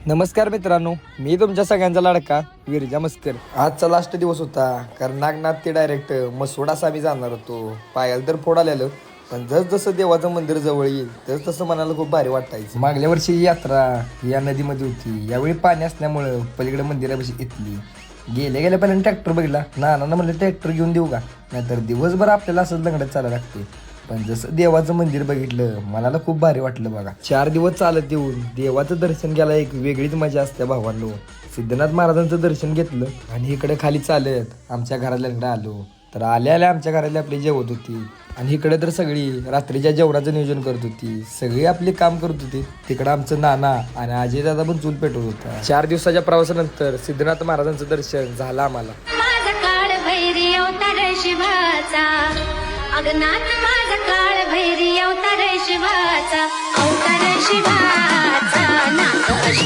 नमस्कार मित्रांनो, मी तुमच्या सगळ्यांचा लाडका विरजा मस्कर. आजचा लास्ट दिवस होता कारण नागनाथ ते डायरेक्ट मसोडास आम्ही जाणार होतो. पायाला तर फोड आलेलं, पण जसं देवाचं मंदिर जवळ येईल तसं मनाला खूप भारी वाटायचं. मागल्या वर्षी ही यात्रा या नदीमध्ये होती, यावेळी पाणी असल्यामुळं पलीकडे मंदिरापाशी इथली गेल्या पहिल्यांदा ट्रॅक्टर बघितला. नानांना म्हणलं ट्रॅक्टर घेऊन देऊ का, नाहीतर दिवसभर आपल्याला असंच लंगडत चालायला लागते. पण जसं देवाचं मंदिर बघितलं मनाला खूप भारी वाटलं बघा. 4 दिवस चालत येऊन देवाचं दर्शन घ्यायला एक वेगळीच मजा असते भावांनो. सिद्धनाथ महाराजांचं दर्शन घेतलं आणि इकडे खाली चालत आमच्या घरातल्याकडे आलो. तर आल्या आमच्या घरातली आपली जेवत होती आणि इकडे तर सगळी रात्रीच्या जेवणाचं नियोजन करत होती. सगळी आपली काम करत होती. तिकडं आमचं नाना आणि अजय दादा पण चूल पेटवत होता. 4 दिवसाच्या प्रवासानंतर सिद्धनाथ महाराजांचं दर्शन झालं आम्हाला. अगनाथ माझा काळ भैरी अवतार शिवाचा, अवतार शिवाचा.